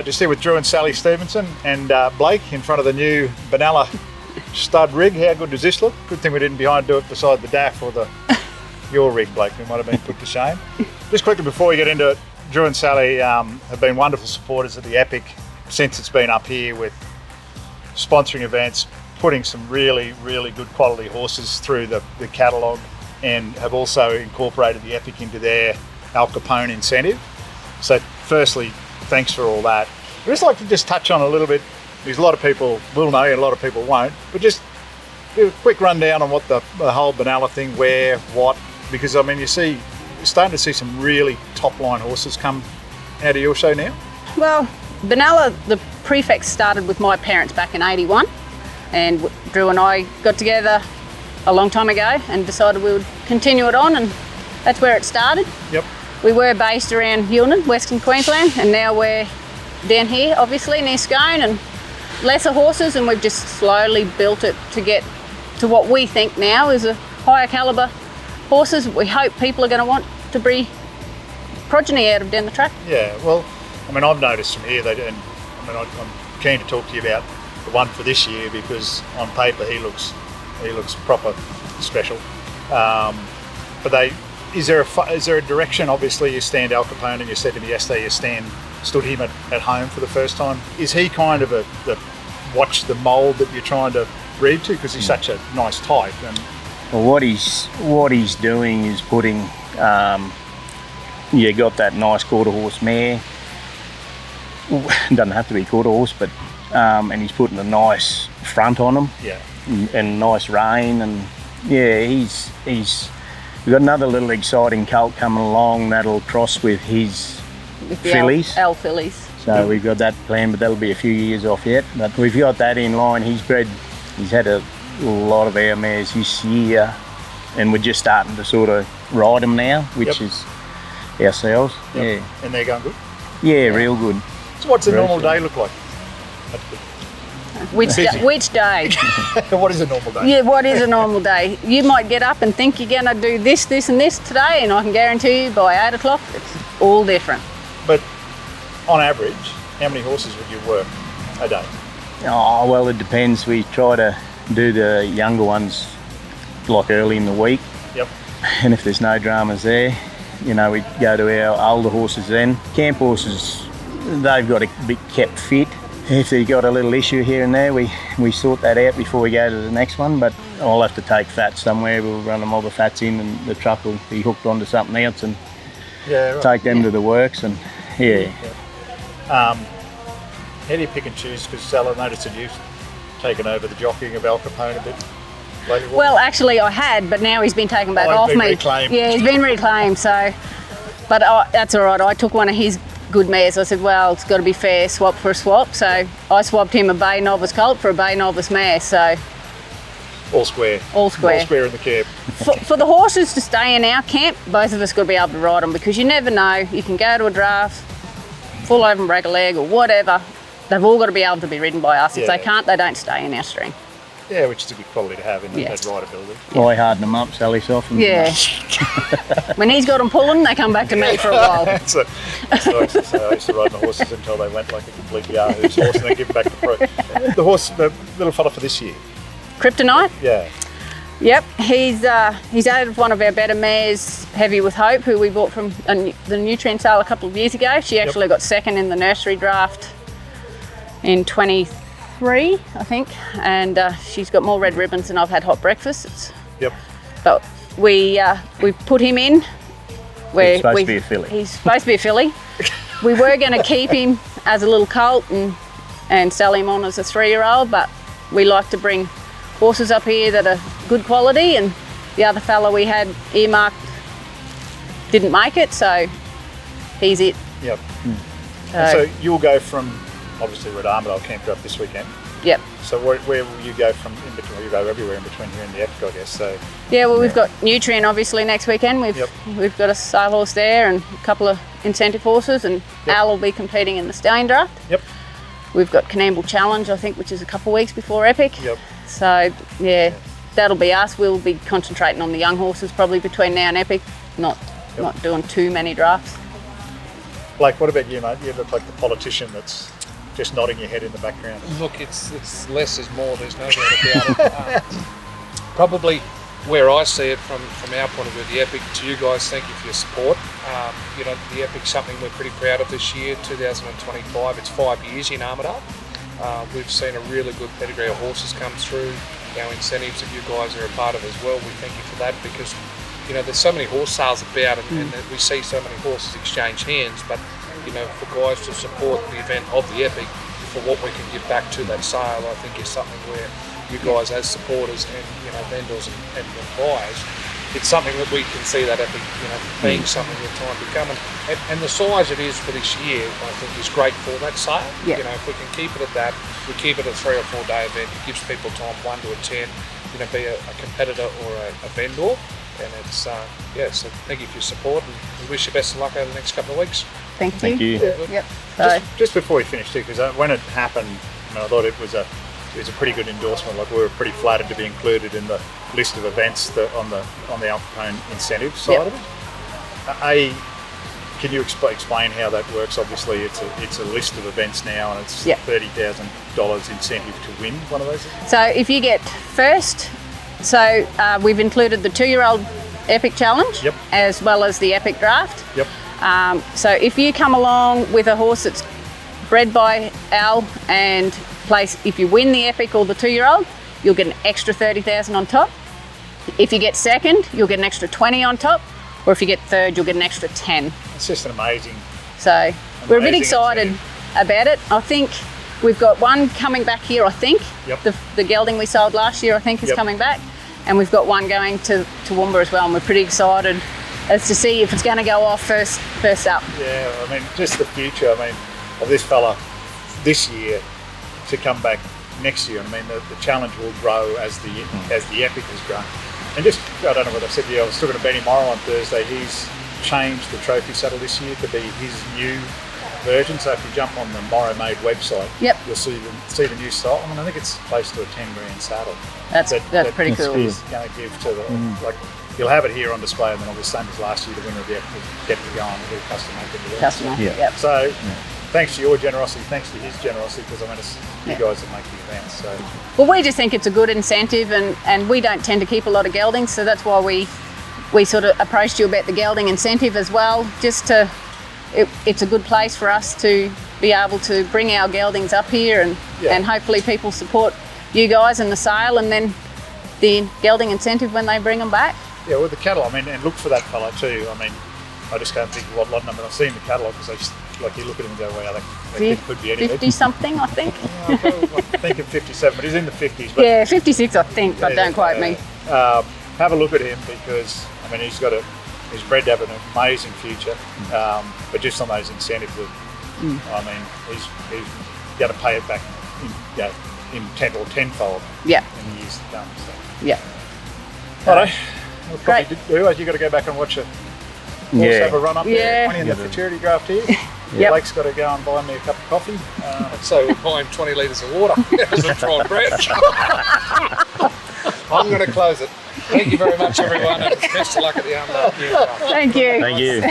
just here with Drew and Sally Stevenson and Blake in front of the new Benalla stud rig. How good does this look? Good thing we didn't do it beside the DAF or your rig, Blake. We might have been put to shame. Just quickly before we get into it, Drew and Sally have been wonderful supporters of the Bpic since it's been up here, with sponsoring events, putting some really, really good quality horses through the catalogue, and have also incorporated the Bpic into their Al Capone incentive. So firstly, thanks for all that. I'd just like to just touch on a little bit, because a lot of people will know and a lot of people won't, but just do a quick rundown on what the whole Benalla thing, where, what, because I mean you're starting to see some really top line horses come out of your show now. Well, Benalla, the prefix started with my parents back in '81, and Drew and I got together a long time ago and decided we would continue it on, and that's where it started. Yep. We were based around Hillman, Western Queensland, and now we're down here, obviously, near Scone, and lesser horses, and we've just slowly built it to get to what we think now is a higher calibre horses we hope people are going to want to breed progeny out of down the track. Yeah, well, I mean, I've noticed from here, I'm keen to talk to you about the one for this year, because on paper he looks proper special. But is there a direction? Obviously, you stand Al Capone, and you said to me yesterday you stood him at home for the first time. Is he kind of watch the mould that you're trying to breed to, because he's such a nice type? And well, what he's doing is putting, you got that nice quarter horse mare. Doesn't have to be quarter horse, but and he's putting a nice front on him. Yeah. And nice rein, and yeah, he's we've got another little exciting colt coming along that'll cross with his fillies. L fillies. So we've got that planned, but that'll be a few years off yet. But we've got that in line. He's had a lot of our mares this year, and we're just starting to sort of ride them now, which is ourselves. Yep. Yeah. And they're going good? Yeah, real good. So what's a normal day look like? Which day? What is a normal day? Yeah, what is a normal day? You might get up and think you're going to do this, this and this today, and I can guarantee you by 8 o'clock it's all different. But on average, how many horses would you work a day? Oh, well, it depends. We try to do the younger ones like early in the week. Yep. And if there's no dramas there, we go to our older horses then. Camp horses, they've got to be kept fit. If they've got a little issue here and there, we sort that out before we go to the next one. But I'll have to take fats somewhere. We'll run them all the fats in, and the truck will be hooked onto something else and take them to the works. And how do you pick and choose? Because Sal, I noticed that you've taken over the jockeying of Al Capone a bit lately. Well, actually I had, but now he's been taken back off me. Reclaimed. Yeah, he's been reclaimed. So, but that's all right. I took one of his good mares. I said, well, it's got to be fair, swap for a swap. So I swapped him a Bay Novice colt for a Bay Novice mare. So all square. All square. All square in the camp. For the horses to stay in our camp, both of us got to be able to ride them, because you never know. You can go to a draft, fall over and break a leg or whatever. They've all got to be able to be ridden by us. If they can't, they don't stay in our string. Yeah, which is a good quality to have in that rideability. Yeah. I harden them up, Sally soften them. Yeah. When he's got them pulling, they come back to me for a while. I used to ride the horses until they went like a complete Yahoo's horse, and then give them back to pro. The little fella for this year. Kryptonite? Yeah. Yep, he's out of one of our better mares, Heavy with Hope, who we bought from the Nutrient sale a couple of years ago. She actually got second in the nursery draft in 23, I think, and she's got more red ribbons than I've had hot breakfasts. Yep. But we put him in. He's supposed to be a filly. He's supposed to be a filly. We were going to keep him as a little colt and sell him on as a 3-year-old, but we like to bring horses up here that are good quality, and the other fella we had earmarked didn't make it, so he's it. Yep. So you'll go from, obviously we're at Armidale Campground this weekend. Yep. So where will you go from in between? You go everywhere in between here and the Bpic, I guess. So. Yeah, well, we've got Nutrient obviously next weekend. We've got a sale horse there and a couple of incentive horses, and Al will be competing in the stallion draft. Yep. We've got Canamble Challenge, I think, which is a couple of weeks before Bpic. Yep. So that'll be us. We'll be concentrating on the young horses probably between now and Bpic, not doing too many drafts. Blake, what about you, mate? You look like the politician that's just nodding your head in the background. Look, it's less is more. There's no doubt about it. Probably where I see it from our point of view, the Epic, to you guys, thank you for your support. The Epic's something we're pretty proud of this year, 2025. It's 5 years in Armidale. We've seen a really good pedigree of horses come through. Our incentives that you guys are a part of as well, we thank you for that, because there's so many horse sales about, and we see so many horses exchange hands, but for guys to support the event of the Epic for what we can give back to that sale, I think is something where you guys as supporters and vendors and buyers, it's something that we can see that Epic being something with time to come, and the size it is for this year I think is great for that sale. If we can keep it at that, we keep it a 3 or 4 day event, it gives people time 1 to attend, be a competitor or a vendor. And it's so thank you for your support, and we wish you best of luck over the next couple of weeks. Thank you. Thank you. Yep. So, Just before we finish too, because when it happened, I thought it was a pretty good endorsement. Like, we were pretty flattered to be included in the list of events that on the Al Capone incentive side of it. Can you explain how that works? Obviously, it's a list of events now, and it's $30,000 incentive to win one of those. So if you get first, we've included the 2-year-old Epic Challenge, as well as the Epic Draft. So if you come along with a horse that's bred by Al and if you win the Epic or the 2-year-old, you'll get an extra $30,000 on top. If you get second, you'll get an extra 20 on top, or if you get third, you'll get an extra 10. It's just an amazing. So we're a bit excited about it. I think we've got one coming back here. I think the gelding we sold last year, I think, is coming back, and we've got one going to Toowoomba as well. And we're pretty excited as to see if it's going to go off first up. Yeah, I mean, just the future. I mean, of this fella this year to come back next year. I mean, the challenge will grow as the Epic has grown. And just, I don't know what I said to you, I was talking to Benny Morrow on Thursday. He's changed the trophy saddle this year to be his new version. So if you jump on the Morrow Made website, you'll see the new style. I mean, I think it's close to a 10 grand saddle. That's pretty cool. He's going to give to the you'll have it here on display, and then obviously same as last year, the winner of the Epic will get to go on and do custom make it. So thanks to your generosity, thanks to his generosity, because I mean, it's you guys that make the events. So. Well, we just think it's a good incentive, and we don't tend to keep a lot of geldings, so that's why we sort of approached you about the gelding incentive as well. It's a good place for us to be able to bring our geldings up here, and hopefully people support you guys in the sale, and then the gelding incentive when they bring them back. Yeah, with the cattle, I mean, and look for that fella too. I mean, I just can't think of what lot number. I've seen the catalogue because I just, like, you look at him and go, wow, that could be anything. 50 something, I think. I'm thinking 57, but he's in the 50s. But, yeah, 56, I think, but don't quote me. Have a look at him, because, I mean, he's bred to have an amazing future, but just on those incentives, I mean, he's going to pay it back in 10 or tenfold in the years to come. So. All right. We'll probably do. You got to go back and watch a horse have a run up there. 20 in the futurity draft here. Blake's got to go and buy me a cup of coffee. So we'll buy him 20 litres of water as a trial bread. I'm going to close it. Thank you very much, everyone, and best of luck at the Armidale. Thank you. Thank you.